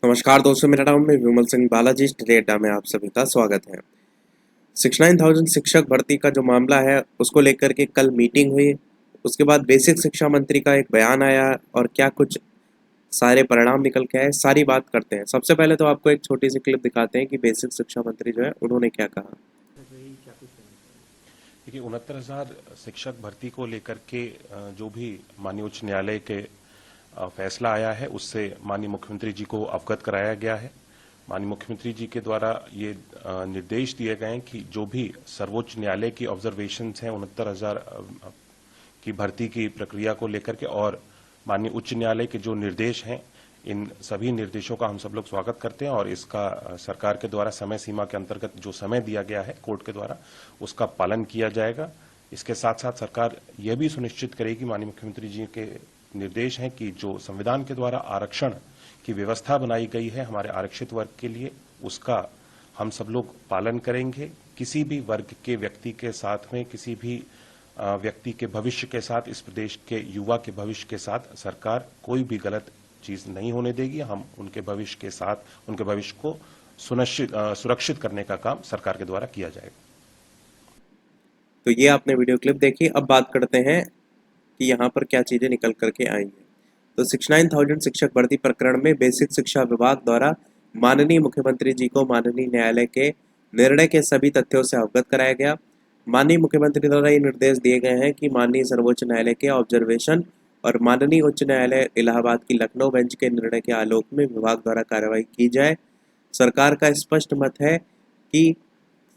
नमस्कार दोस्तों, मेरा नाम है विमल सिंह बालाजी। स्टडी अड्डा में आप सभी का स्वागत है। 69,000 शिक्षक भर्ती का जो मामला है उसको लेकर के कल मीटिंग हुई। उसके बाद बेसिक शिक्षा मंत्री का एक बयान आया और क्या कुछ सारे परिणाम निकल के आए, सारी बात करते हैं। सबसे पहले तो आपको एक छोटी सी क्लिप दिखाते हैं कि बेसिक शिक्षा मंत्री जो है उन्होंने क्या कहा। देखिए 69,000 शिक्षक भर्ती को लेकर के जो भी माननीय उच्च न्यायालय के फैसला आया है उससे माननीय मुख्यमंत्री जी को अवगत कराया गया है। माननीय मुख्यमंत्री जी के द्वारा ये निर्देश दिए गए हैं कि जो भी सर्वोच्च न्यायालय की ऑब्जर्वेशंस हैं 69,000 की भर्ती की प्रक्रिया को लेकर के और माननीय उच्च न्यायालय के जो निर्देश हैं, इन सभी निर्देशों का हम सब लोग स्वागत करते हैं और इसका सरकार के द्वारा समय सीमा के अंतर्गत जो समय दिया गया है कोर्ट के द्वारा उसका पालन किया जाएगा। इसके साथ साथ सरकार यह भी सुनिश्चित करेगी, माननीय मुख्यमंत्री जी के निर्देश हैं कि जो संविधान के द्वारा आरक्षण की व्यवस्था बनाई गई है हमारे आरक्षित वर्ग के लिए, उसका हम सब लोग पालन करेंगे। किसी भी वर्ग के व्यक्ति के साथ में, किसी भी व्यक्ति के भविष्य के साथ, इस प्रदेश के युवा के भविष्य के साथ सरकार कोई भी गलत चीज नहीं होने देगी। हम उनके भविष्य के साथ उनके भविष्य को सुरक्षित करने का काम सरकार के द्वारा किया जाएगा। तो ये आपने वीडियो क्लिप देखी। अब बात करते हैं कि यहाँ पर क्या चीजें निकल करके आई हैं। तो 69,000 शिक्षक भर्ती प्रकरण में बेसिक शिक्षा विभाग द्वारा माननीय मुख्यमंत्री जी को माननीय न्यायालय के निर्णय के सभी तथ्यों से अवगत कराया गया। माननीय मुख्यमंत्री द्वारा ये निर्देश दिए गए हैं कि माननीय सर्वोच्च न्यायालय के ऑब्जर्वेशन और माननीय उच्च न्यायालय इलाहाबाद की लखनऊ बेंच के निर्णय के आलोक में विभाग द्वारा कार्रवाई की जाए। सरकार का स्पष्ट मत है कि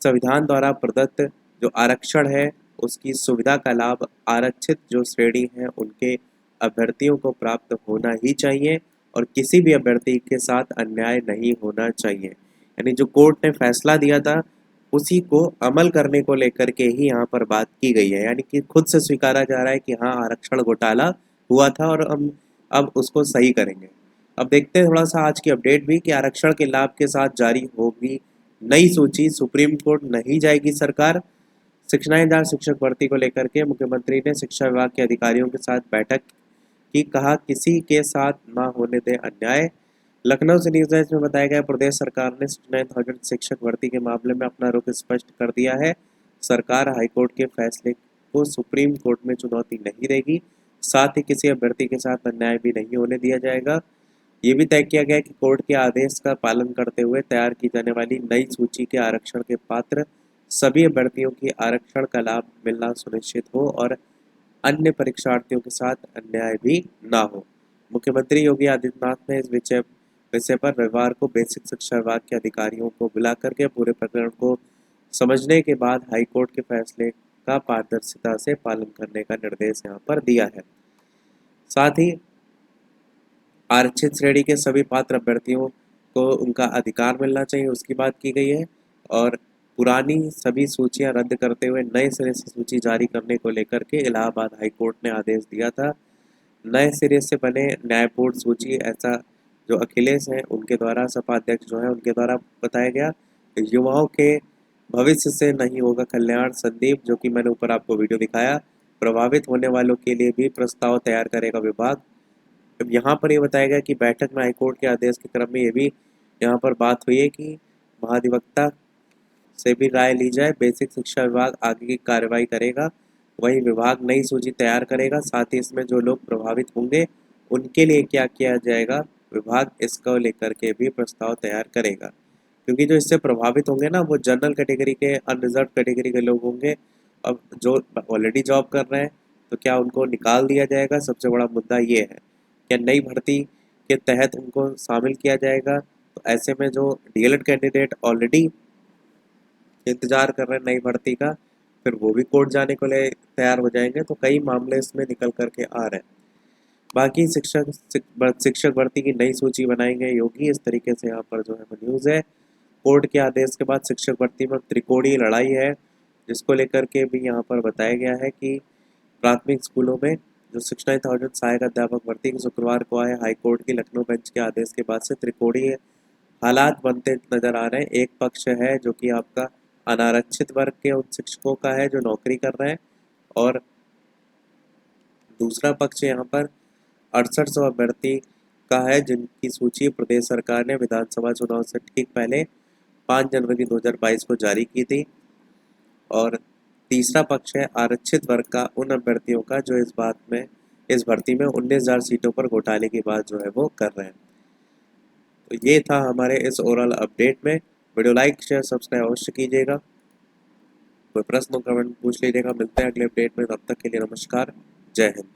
संविधान द्वारा प्रदत्त जो आरक्षण है उसकी सुविधा का लाभ आरक्षित जो श्रेणी है उनके अभ्यर्थियों को प्राप्त होना ही चाहिए और किसी भी अभ्यर्थी के साथ अन्याय नहीं होना चाहिए। यानी जो कोर्ट ने फैसला दिया था उसी को अमल करने को लेकर के ही यहाँ पर बात की गई है। यानी कि खुद से स्वीकारा जा रहा है कि हाँ, आरक्षण घोटाला हुआ था और हम अब उसको सही करेंगे। अब देखते हैं थोड़ा सा आज की अपडेट भी कि आरक्षण के लाभ के साथ जारी होगी नई सूची, सुप्रीम कोर्ट नहीं जाएगी सरकार। 69,000 शिक्षक भर्ती को लेकर के मुख्यमंत्री ने शिक्षा विभाग के अधिकारियों के साथ बैठक की, कहा किसी के साथ ना होने दे अन्याय। लखनऊ से न्यूज एज में बताया गया प्रदेश सरकार ने 69,000 शिक्षक भर्ती के मामले में अपना रुख स्पष्ट कर दिया है। सरकार हाईकोर्ट के फैसले को सुप्रीम कोर्ट में चुनौती नहीं देगी, साथ ही किसी अभ्यर्थी के साथ अन्याय भी नहीं होने दिया जाएगा। ये भी तय किया गया कि कोर्ट के आदेश का पालन करते हुए तैयार की जाने वाली नई सूची के आरक्षण के पात्र सभी अभ्यर्थियों की आरक्षण का लाभ मिलना सुनिश्चित हो और अन्य परीक्षार्थियों के साथ अन्याय भी ना हो। मुख्यमंत्री योगी आदित्यनाथ ने इस विषय पर रविवार को बेसिक शिक्षा विभाग के अधिकारियों को बुला करके पूरे प्रकरण को समझने के बाद हाईकोर्ट के फैसले का पारदर्शिता से पालन करने का निर्देश यहाँ पर दिया है। साथ ही आरक्षित श्रेणी के सभी पात्र अभ्यर्थियों को उनका अधिकार मिलना चाहिए, उसकी बात की गई है। और पुरानी सभी सूचियां रद्द करते हुए नए सिरे से सूची जारी करने को लेकर के इलाहाबाद हाईकोर्ट ने आदेश दिया था। नए सिरे से बने न्यायपूर्ण सूची, ऐसा जो अखिलेश हैं उनके द्वारा, सपा अध्यक्ष जो है उनके द्वारा बताया गया। युवाओं के भविष्य से नहीं होगा कल्याण, संदीप, जो कि मैंने ऊपर आपको वीडियो दिखाया। प्रभावित होने वालों के लिए भी प्रस्ताव तैयार करेगा विभाग। अब यहाँ पर ये बताया गया कि बैठक में हाईकोर्ट के आदेश के क्रम में ये भी यहाँ पर बात हुई है कि महाधिवक्ता से भी राय ली जाए। बेसिक शिक्षा विभाग आगे की कार्रवाई करेगा, वही विभाग नई सूची तैयार करेगा। साथ ही इसमें जो लोग प्रभावित होंगे उनके लिए क्या किया जाएगा, विभाग इसको लेकर के भी प्रस्ताव तैयार करेगा। क्योंकि जो इससे प्रभावित होंगे ना वो जनरल कैटेगरी के, अनरिजर्व कैटेगरी के लोग होंगे। अब जो ऑलरेडी जॉब कर रहे हैं तो क्या उनको निकाल दिया जाएगा, सबसे बड़ा मुद्दा ये है। क्या नई भर्ती के तहत उनको शामिल किया जाएगा? तो ऐसे में जो डीएलएड कैंडिडेट ऑलरेडी इंतजार कर रहे हैं नई भर्ती का, फिर वो भी कोर्ट जाने को लिए तैयार हो जाएंगे। तो कई मामले इसमें निकल करके आ रहे हैं। बाकी शिक्षक भर्ती की नई सूची बनाएंगे योगी, इस तरीके से यहाँ पर जो है न्यूज़ है। कोर्ट के आदेश के बाद शिक्षक भर्ती में त्रिकोणीय लड़ाई है, जिसको लेकर के भी यहाँ पर बताया गया है कि प्राथमिक स्कूलों में जो 69,000 सहायक अध्यापक भर्ती की शुक्रवार को आए हाईकोर्ट की लखनऊ बेंच के आदेश के बाद से त्रिकोणीय हालात बनते नजर आ रहे हैं। एक पक्ष है जो कि आपका अनारक्षित वर्ग के उन शिक्षकों का है जो नौकरी कर रहे हैं, और दूसरा पक्ष यहाँ पर 6800 अभ्यर्थी का है, जिनकी सूची प्रदेश सरकार ने विधानसभा चुनाव से ठीक पहले 5 जनवरी 2022 को जारी की थी। और तीसरा पक्ष है आरक्षित वर्ग का उन अभ्यर्थियों का जो इस भर्ती में 19,000 सीटों पर घोटाले की बात जो है वो कर रहे हैं। तो ये था हमारे इस ओवरऑल अपडेट में। वीडियो लाइक शेयर सब्सक्राइब अवश्य कीजिएगा। कोई प्रश्न कमेंट पूछ लीजिएगा। मिलते हैं अगले अपडेट में, तब तक के लिए नमस्कार, जय हिंद।